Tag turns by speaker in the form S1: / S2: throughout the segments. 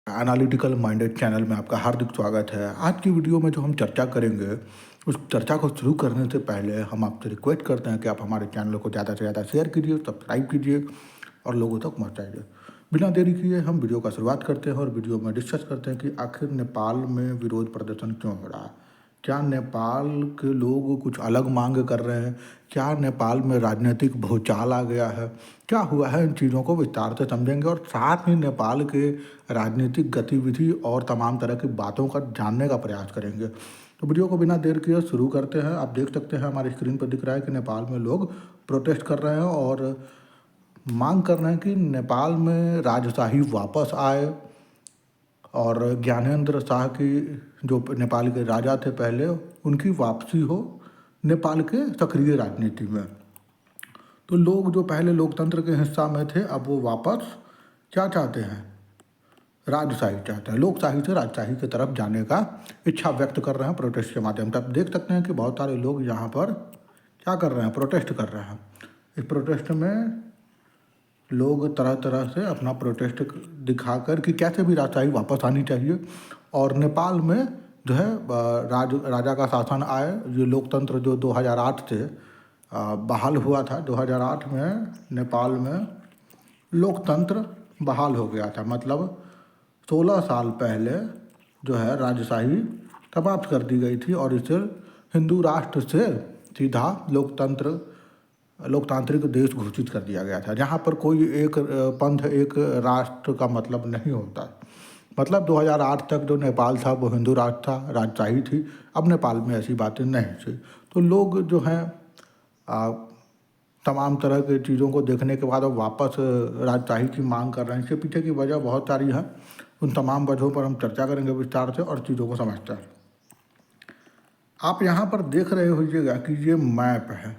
S1: Analytical minded channel में आपका हार्दिक स्वागत है। आज की वीडियो में जो हम चर्चा करेंगे, उस चर्चा को शुरू करने से पहले हम आपसे रिक्वेस्ट करते हैं कि आप हमारे चैनल को ज़्यादा से ज़्यादा शेयर कीजिए, सब्सक्राइब कीजिए और लोगों तक पहुंचाइए। बिना देरी किए हम वीडियो का शुरुआत करते हैं और वीडियो में डिस्कस करते हैं कि आखिर नेपाल में विरोध प्रदर्शन क्यों हो रहा है। क्या नेपाल के लोग कुछ अलग मांग कर रहे हैं? क्या नेपाल में राजनीतिक भूचाल आ गया है? क्या हुआ है? इन चीज़ों को विस्तार से समझेंगे और साथ ही नेपाल के राजनीतिक गतिविधि और तमाम तरह की बातों का जानने का प्रयास करेंगे। तो वीडियो को बिना देर किए शुरू करते हैं। आप देख सकते हैं हमारी स्क्रीन पर दिख रहा है कि नेपाल में लोग प्रोटेस्ट कर रहे हैं और मांग कर रहे हैं कि नेपाल में राजशाही वापस आए और ज्ञानेंद्र शाह की जो नेपाल के राजा थे पहले, उनकी वापसी हो नेपाल के सक्रिय राजनीति में। तो लोग जो पहले लोकतंत्र के हिस्सा में थे, अब वो वापस क्या चाहते हैं? राजशाही चाहते हैं। लोकशाही से राजशाही की तरफ जाने का इच्छा व्यक्त कर रहे हैं प्रोटेस्ट के माध्यम से। आप देख सकते हैं कि बहुत सारे लोग यहाँ पर क्या कर रहे हैं? प्रोटेस्ट कर रहे हैं। इस प्रोटेस्ट में लोग तरह तरह से अपना प्रोटेस्ट दिखाकर कि कैसे भी राजशाही वापस आनी चाहिए और नेपाल में जो है राजा का शासन आए। ये लोकतंत्र जो 2008 से बहाल हुआ था, 2008 में नेपाल में लोकतंत्र बहाल हो गया था। मतलब 16 साल पहले जो है राजशाही समाप्त कर दी गई थी और इसे हिंदू राष्ट्र से सीधा लोकतांत्रिक देश घोषित कर दिया गया था, जहाँ पर कोई एक पंथ एक राष्ट्र का मतलब नहीं होता। मतलब 2008 तक जो नेपाल था वो हिंदू राष्ट्र था, राजशाही थी। अब नेपाल में ऐसी बातें नहीं थी। तो लोग जो हैं तमाम तरह के चीज़ों को देखने के बाद अब वापस राजशाही की मांग कर रहे हैं। इसके पीछे की वजह बहुत सारी है। उन तमाम वजहों पर हम चर्चा करेंगे विस्तार से और चीज़ों को समझते हैं। आप यहाँ पर देख रहे होइएगा कि ये मैप है,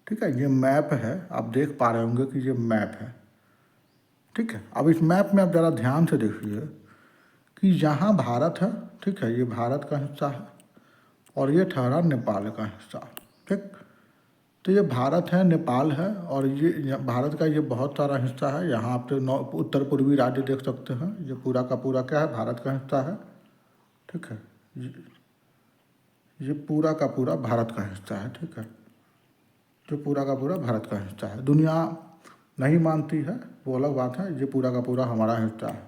S1: ठीक है? ये मैप है, आप देख पा रहे होंगे कि ये मैप है, ठीक है? अब इस मैप में आप ज़रा ध्यान से देखिए कि यहाँ भारत है, ठीक है? ये भारत का हिस्सा है और ये ठहरा नेपाल का हिस्सा, ठीक? तो ये भारत है, नेपाल है और ये भारत का ये बहुत सारा हिस्सा है। यहाँ आप तो उत्तर पूर्वी राज्य देख सकते हैं। ये पूरा का पूरा क्या है? भारत का हिस्सा है, ठीक है? ये पूरा का पूरा भारत का हिस्सा है, ठीक है? जो पूरा का पूरा भारत का हिस्सा है। दुनिया नहीं मानती है, वो अलग बात है। ये पूरा का पूरा हमारा हिस्सा है,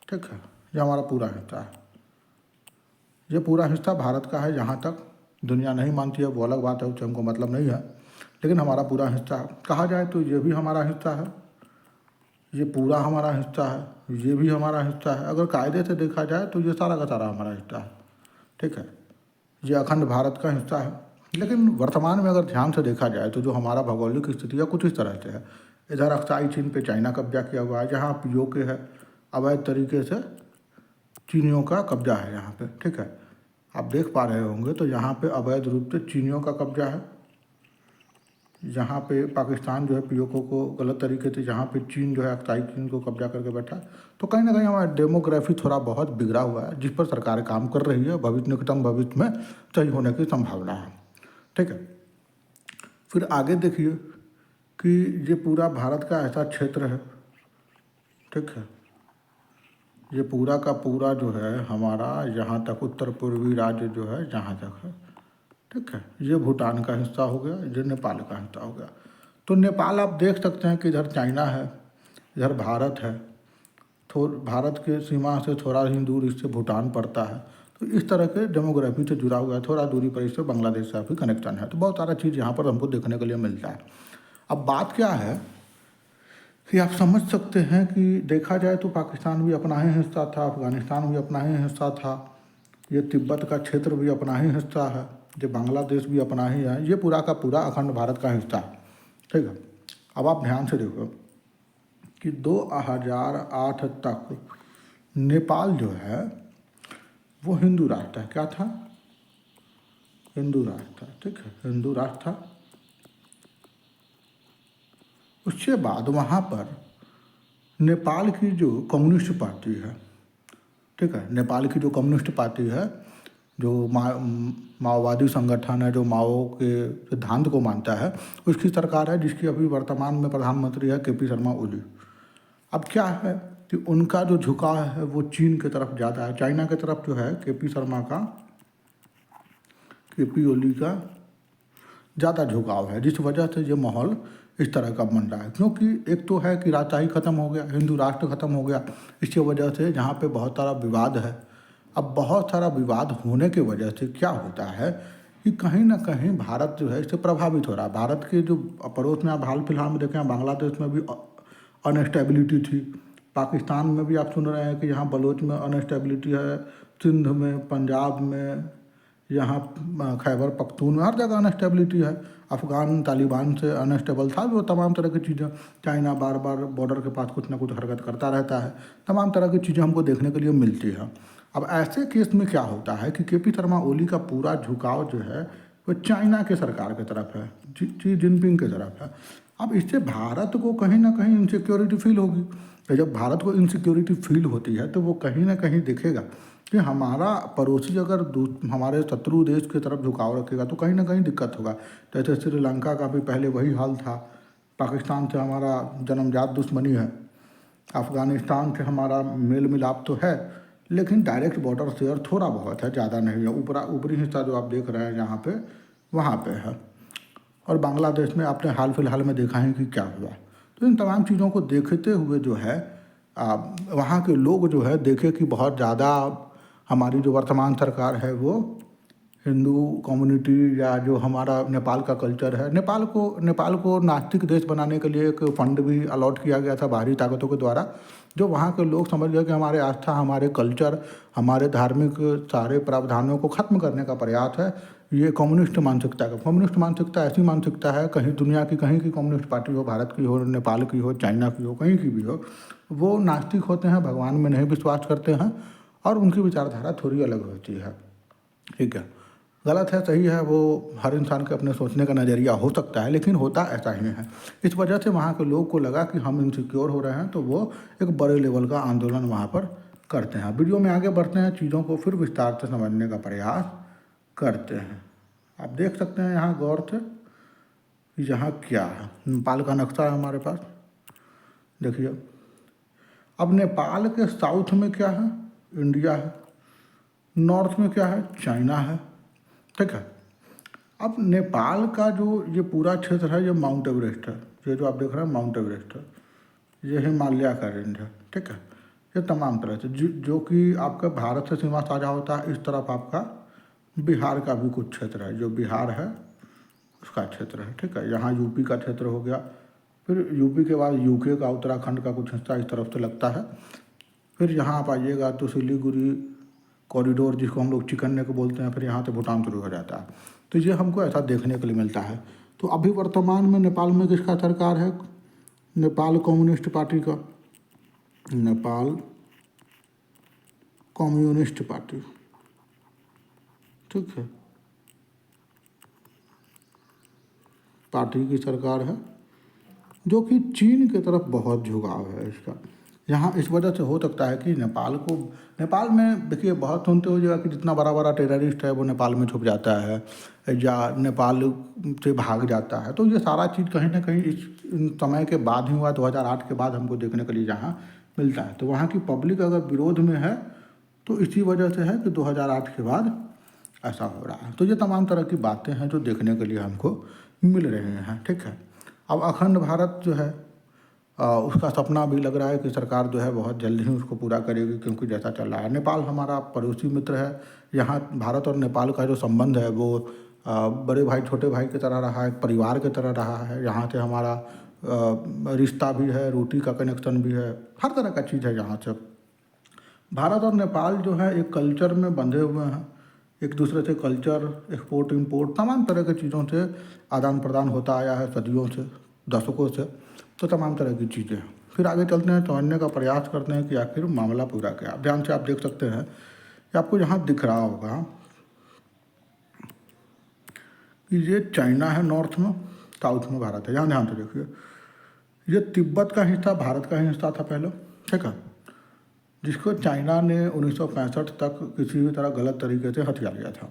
S1: ठीक है? ये हमारा पूरा हिस्सा है। ये पूरा हिस्सा भारत का है। जहाँ तक दुनिया नहीं मानती है वो अलग बात है, उससे हमको मतलब नहीं है, लेकिन हमारा पूरा हिस्सा कहा जाए तो ये भी हमारा हिस्सा है। ये पूरा हमारा हिस्सा है, ये भी हमारा हिस्सा है। अगर कायदे से देखा जाए तो ये सारा का सारा हमारा हिस्सा है, ठीक है? ये अखंड भारत का हिस्सा है। लेकिन वर्तमान में अगर ध्यान से देखा जाए तो जो हमारा भौगोलिक स्थिति है कुछ इस तरह से है। इधर अक्साई चीन पे चाइना कब्जा किया हुआ है, जहाँ पीओके है, अवैध तरीके से चीनियों का कब्जा है यहाँ पे, ठीक है? आप देख पा रहे होंगे तो यहाँ पे अवैध रूप से चीनियों का कब्जा है। यहाँ पे पाकिस्तान जो है पीओके को गलत तरीके से, जहाँ पे चीन जो है अक्साई चीन को कब्जा करके बैठा। तो कहीं ना कहीं हमारा डेमोग्राफी थोड़ा बहुत बिगड़ा हुआ है, जिस पर सरकार काम कर रही है। भविष्य निकटतम भविष्य में सही होने की संभावना है, ठीक है? फिर आगे देखिए कि ये पूरा भारत का ऐसा क्षेत्र है, ठीक है? ये पूरा का पूरा जो है हमारा, यहाँ तक उत्तर पूर्वी राज्य जो है जहाँ तक है, ठीक है? ये भूटान का हिस्सा हो गया, ये नेपाल का हिस्सा हो गया। तो नेपाल आप देख सकते हैं कि इधर चाइना है, इधर भारत है, भारत के सीमा से थोड़ा ही दूर इससे भूटान पड़ता है। तो इस तरह के डेमोग्राफी से जुड़ा हुआ है। थोड़ा दूरी पर इससे बांग्लादेश से भी कनेक्शन है। तो बहुत सारा चीज़ यहाँ पर हमको देखने के लिए मिलता है। अब बात क्या है कि आप समझ सकते हैं कि देखा जाए तो पाकिस्तान भी अपना ही हिस्सा था, अफगानिस्तान भी अपना ही हिस्सा था, ये तिब्बत का क्षेत्र भी अपना ही हिस्सा है, ये बांग्लादेश भी अपना ही है। ये पूरा का पूरा अखंड भारत का हिस्सा है, ठीक है? अब आप ध्यान से देखो कि 2008 तक नेपाल जो है वो हिंदू राष्ट्र है। क्या था? हिंदू राष्ट्र था, ठीक है? हिंदू राष्ट्र था। उसके बाद वहाँ पर नेपाल की जो कम्युनिस्ट पार्टी है, ठीक है? नेपाल की जो कम्युनिस्ट पार्टी है, जो माओवादी संगठन है, जो माओ के सिद्धांत को मानता है, उसकी सरकार है, जिसकी अभी वर्तमान में प्रधानमंत्री है केपी शर्मा ओली। अब क्या है कि उनका जो झुकाव है वो चीन की तरफ ज़्यादा है। चाइना की तरफ जो है केपी ओली का ज़्यादा झुकाव है, जिस वजह से ये माहौल इस तरह का बन रहा है। क्योंकि एक तो है कि राजशाही ख़त्म हो गया, हिंदू राष्ट्र ख़त्म हो गया, इसकी वजह से यहाँ पे बहुत सारा विवाद है। अब बहुत सारा विवाद होने की वजह से क्या होता है कि कहीं ना कहीं भारत जो है इससे प्रभावित हो रहा है। भारत के जो पड़ोस में आप हाल फिलहाल में देखें, बांग्लादेश में भी अनस्टेबिलिटी थी, पाकिस्तान में भी आप सुन रहे हैं कि यहाँ बलोच में अनस्टेबिलिटी है, सिंध में, पंजाब में, यहाँ खैबर पख्तून में, हर जगह अनस्टेबिलिटी है। अफ़गान तालिबान से अनस्टेबल था, वो तमाम तरह की चीज़ें, चाइना बार बार बॉर्डर के पास कुछ ना कुछ हरकत करता रहता है, तमाम तरह की चीज़ें हमको देखने के लिए मिलती है। अब ऐसे केस में क्या होता है कि केपी शर्मा ओली का पूरा झुकाव जो है वो चाइना के सरकार की तरफ है, शी जिनपिंग की तरफ है। अब इससे भारत को कहीं ना कहीं इनसिक्योरिटी फील होगी। तो जब भारत को इनसिक्योरिटी फील होती है तो वो कहीं ना कहीं दिखेगा कि हमारा पड़ोसी अगर हमारे शत्रु देश की तरफ झुकाव रखेगा तो कहीं ना कहीं दिक्कत होगा। जैसे श्रीलंका का भी पहले वही हाल था, पाकिस्तान से हमारा जन्मजात दुश्मनी है, अफ़गानिस्तान से हमारा मेल मिलाप तो है, लेकिन डायरेक्ट बॉर्डर शेयर थोड़ा बहुत है, ज़्यादा नहीं है। ऊपरी हिस्सा जो आप देख रहे हैं यहाँ पे, वहाँ पे है। और बांग्लादेश में आपने हाल फिलहाल में देखा है कि क्या हुआ। तो इन तमाम चीज़ों को देखते हुए जो है वहाँ के लोग जो है देखे कि बहुत ज़्यादा हमारी जो वर्तमान सरकार है वो हिंदू कम्युनिटी या जो हमारा नेपाल का कल्चर है, नेपाल को नास्तिक देश बनाने के लिए एक फंड भी अलॉट किया गया था बाहरी ताकतों के द्वारा, जो वहाँ के लोग समझ गए कि हमारे आस्था, हमारे कल्चर, हमारे धार्मिक सारे प्रावधानों को ख़त्म करने का प्रयास है। ये कम्युनिस्ट मानसिकता ऐसी मानसिकता है, कहीं दुनिया की कहीं की कम्युनिस्ट पार्टी हो, भारत की हो, नेपाल की हो, चाइना की हो, कहीं की भी हो, वो नास्तिक होते हैं, भगवान में नहीं विश्वास करते हैं और उनकी विचारधारा थोड़ी अलग होती है। ठीक है, गलत है सही है, वो हर इंसान के अपने सोचने का नज़रिया हो सकता है, लेकिन होता ऐसा ही है। इस वजह से वहाँ के लोग को लगा कि हम इनसिक्योर हो रहे हैं, तो वो एक बड़े लेवल का आंदोलन वहाँ पर करते हैं। वीडियो में आगे बढ़ते हैं, चीज़ों को फिर विस्तार से समझने का प्रयास करते हैं। आप देख सकते हैं यहाँ गौर से कि यहाँ क्या है। नेपाल का नक्शा है हमारे पास, देखिए। अब नेपाल के साउथ में क्या है, इंडिया है, नॉर्थ में क्या है, चाइना है। ठीक है, अब नेपाल का जो ये पूरा क्षेत्र है, ये माउंट एवरेस्ट है, ये जो आप देख रहे हैं माउंट एवरेस्ट है, ये हिमालय का रेंज है। ठीक है, ये तमाम तरह से जो कि आपका भारत से सीमा साझा होता है। इस तरफ आपका बिहार का भी कुछ क्षेत्र है, जो बिहार है उसका क्षेत्र है। ठीक है, यहाँ यूपी का क्षेत्र हो गया, फिर यूपी के बाद यूके का, उत्तराखंड का कुछ हिस्सा इस तरफ से लगता है। फिर यहाँ आप आइएगा तो सिलीगुड़ी कॉरिडोर, जिसको हम लोग चिकन नेक बोलते हैं, फिर यहाँ से भूटान शुरू हो जाता है। तो ये हमको ऐसा देखने के लिए मिलता है। तो अभी वर्तमान में नेपाल में किसका सरकार है, नेपाल कम्युनिस्ट पार्टी का, नेपाल कम्युनिस्ट पार्टी। ठीक है, पार्टी की सरकार है, जो कि चीन की तरफ बहुत झुकाव है इसका। यहाँ इस वजह से हो सकता है कि नेपाल में देखिए बहुत सुनते हो जाएगा कि जितना बड़ा बड़ा टेररिस्ट है वो नेपाल में छुप जाता है या नेपाल से भाग जाता है। तो ये सारा चीज़ कहीं ना कहीं इस समय के बाद ही हुआ, 2008 के बाद हमको देखने के लिए जहाँ मिलता है। तो वहाँ की पब्लिक अगर विरोध में है तो इसी वजह से है कि 2008 के बाद ऐसा हो रहा है। तो ये तमाम तरह की बातें हैं जो देखने के लिए हमको मिल रही हैं। ठीक है, अब अखंड भारत जो है उसका सपना भी लग रहा है कि सरकार जो है बहुत जल्द ही उसको पूरा करेगी, क्योंकि जैसा चल रहा है। नेपाल हमारा पड़ोसी मित्र है। यहाँ भारत और नेपाल का जो संबंध है वो बड़े भाई छोटे भाई की तरह रहा है, एक परिवार की तरह रहा है। यहाँ से हमारा रिश्ता भी है, रोटी का कनेक्शन भी है, हर तरह का चीज़ है यहाँ से। भारत और नेपाल जो है एक कल्चर में बंधे हुए हैं, एक दूसरे से कल्चर, एक्सपोर्ट इंपोर्ट, तमाम तरह की चीज़ों से आदान प्रदान होता आया है सदियों से, दशकों से। तो तमाम तरह की चीज़ें। फिर आगे चलते हैं, समझने का प्रयास करते हैं कि आखिर मामला पूरा क्या। ध्यान से आप देख सकते हैं कि आपको यहाँ दिख रहा होगा कि ये चाइना है नॉर्थ में, साउथ में भारत है। यहाँ ध्यान से देखिए, ये तिब्बत का हिस्सा भारत का ही हिस्सा था पहले। ठीक है, जिसको चाइना ने 1965 तक किसी भी तरह गलत तरीके से हथिया लिया था।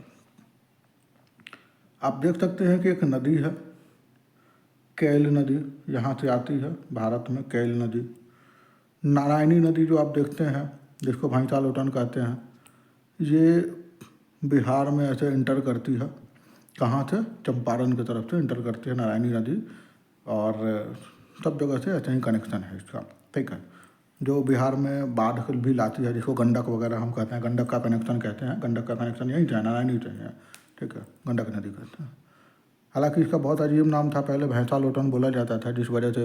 S1: आप देख सकते हैं कि एक नदी है, कैल नदी, यहाँ से आती है भारत में कैल नदी। नारायणी नदी जो आप देखते हैं, जिसको भैंसा लोटन कहते हैं, ये बिहार में ऐसे इंटर करती है। कहाँ से? चंपारण की तरफ से इंटर करती है नारायणी नदी, और सब जगह से ऐसे ही कनेक्शन है इसका, ठीक है। जो बिहार में बाढ़ भी लाती है, जिसको गंडक वगैरह हम कहते हैं, गंडक का कनेक्शन कहते हैं, गंडक का कनेक्शन यहीं से नारायणी से है, ठीक है, गंडक नदी कहते हैं। हालांकि इसका बहुत अजीब नाम था, पहले भैंसा लोटन बोला जाता था, जिस वजह से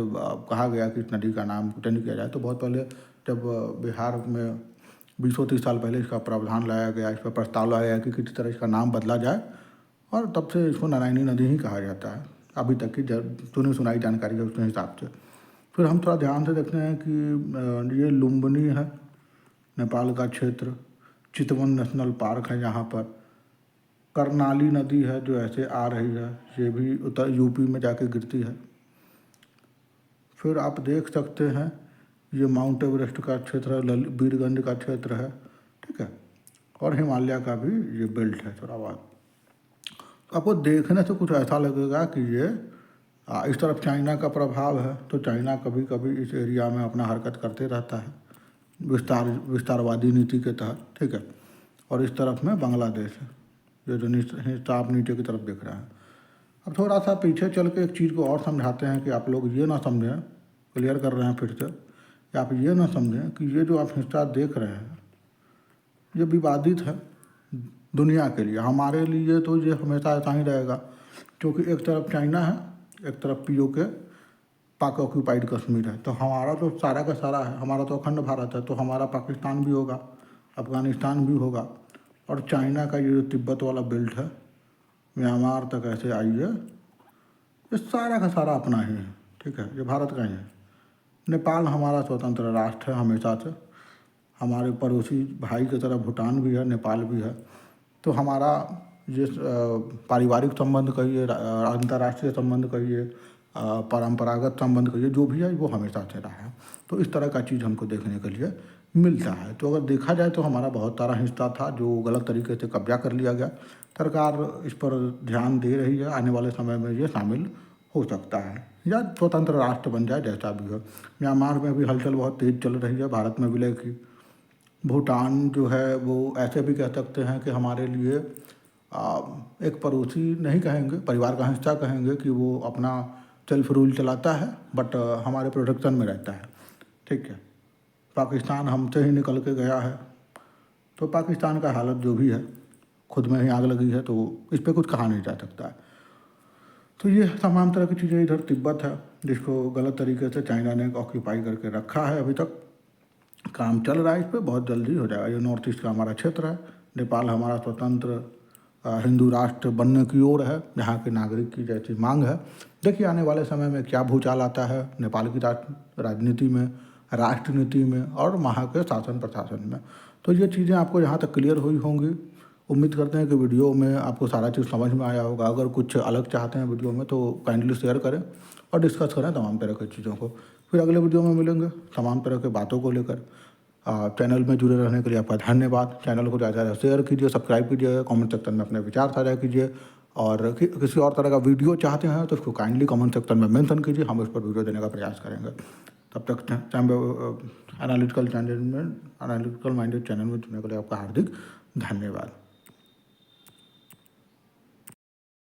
S1: कहा गया कि इस नदी का नाम चेंज किया जाए। तो बहुत पहले जब बिहार में 20-30 साल पहले इसका प्रावधान लाया गया, इस पर प्रस्ताव लाया गया कि किसी तरह इसका नाम बदला जाए, और तब से इसको नारायणी नदी ही कहा जाता है, अभी तक की सुनी सुनाई जानकारी है उसके हिसाब से। फिर हम थोड़ा ध्यान से देखते हैं कि ये लुम्बिनी है, नेपाल का क्षेत्र, चितवन नेशनल पार्क है यहाँ पर। करनाली नदी है जो ऐसे आ रही है, ये भी उत्तर यूपी में जाके गिरती है। फिर आप देख सकते हैं ये माउंट एवरेस्ट का क्षेत्र है, वीरगंज का क्षेत्र है, ठीक है, और हिमालय का भी ये बेल्ट है थोड़ा बहुत। तो आपको देखने से कुछ ऐसा लगेगा कि ये इस तरफ चाइना का प्रभाव है, तो चाइना कभी कभी इस एरिया में अपना हरकत करते रहता है विस्तारवादी नीति के तहत, ठीक है। और इस तरफ में बांग्लादेश है, जो हिस्सा आप नीचे की तरफ देख रहे हैं। अब थोड़ा सा पीछे चल के एक चीज़ को और समझाते हैं कि आप लोग ये ना समझें, क्लियर कर रहे हैं फिर से, कि आप ये ना समझें कि ये जो आप हिस्सा देख रहे हैं ये विवादित है दुनिया के लिए। हमारे लिए तो ये हमेशा ऐसा ही रहेगा, क्योंकि एक तरफ चाइना है, एक तरफ POK पाक ऑक्यूपाइड कश्मीर है। तो हमारा तो सारा का सारा है, हमारा तो अखंड भारत है, तो हमारा पाकिस्तान भी होगा, अफगानिस्तान भी होगा, और चाइना का ये जो तिब्बत वाला बेल्ट है, म्यांमार तक ऐसे आई है, ये सारा का सारा अपना ही है, ठीक है, ये भारत का ही है। नेपाल हमारा स्वतंत्र राष्ट्र है हमेशा से, हमारे पड़ोसी भाई की तरह भूटान भी है, नेपाल भी है। तो हमारा ये पारिवारिक संबंध कहिए, अंतर्राष्ट्रीय संबंध कहिए, परंपरागत संबंध कहिए, जो भी है वो हमेशा से रहा है। तो इस तरह का चीज़ हमको देखने के लिए मिलता है। तो अगर देखा जाए तो हमारा बहुत सारा हिस्सा था जो गलत तरीके से कब्जा कर लिया गया। सरकार इस पर ध्यान दे रही है, आने वाले समय में ये शामिल हो सकता है या स्वतंत्र राष्ट्र बन जाए, जैसा भी हो। म्यांमार में भी हलचल बहुत तेज़ चल रही है, भारत में विलय की। भूटान जो है वो ऐसे भी कह सकते हैं कि हमारे लिए एक पड़ोसी नहीं कहेंगे, परिवार का हिस्सा कहेंगे, कि वो अपना सेल्फ रूल चलाता है बट हमारे प्रोटेक्शन में रहता है, ठीक है। पाकिस्तान हमसे ही निकल के गया है, तो पाकिस्तान का हालत जो भी है, खुद में ही आग लगी है, तो इस पर कुछ कहा नहीं जा सकता है। तो ये तमाम तरह की चीज़ें, इधर तिब्बत है जिसको गलत तरीके से चाइना ने ऑक्यूपाई करके रखा है, अभी तक काम चल रहा है, इस पर बहुत जल्दी हो जाएगा। ये नॉर्थ ईस्ट का हमारा क्षेत्र है। नेपाल हमारा स्वतंत्र हिंदू राष्ट्र बनने की ओर है, यहाँ के नागरिक की जैसी मांग है। देखिए आने वाले समय में क्या भूचाल आता है नेपाल की राजनीति में, राष्ट्रनीति में और वहाँ के शासन प्रशासन में। तो ये चीज़ें आपको यहाँ तक क्लियर हुई होंगी। उम्मीद करते हैं कि वीडियो में आपको सारा चीज़ समझ में आया होगा। अगर कुछ अलग चाहते हैं वीडियो में तो काइंडली शेयर करें और डिस्कस करें तमाम तरह की चीज़ों को। फिर अगले वीडियो में मिलेंगे तमाम तरह के बातों को लेकर। चैनल में जुड़े रहने के लिए आपका धन्यवाद। चैनल को ज़्यादा से शेयर कीजिए, सब्सक्राइब कीजिए, कमेंट सेक्शन में अपने विचार साझा कीजिए, और किसी और तरह का वीडियो चाहते हैं तो उसको काइंडली कमेंट सेक्शन में मेंशन कीजिए, हम उस पर वीडियो देने का प्रयास करेंगे। तब तक एनालिटिकल माइंडेड चैनल में जुड़ने के लिए आपका हार्दिक धन्यवाद।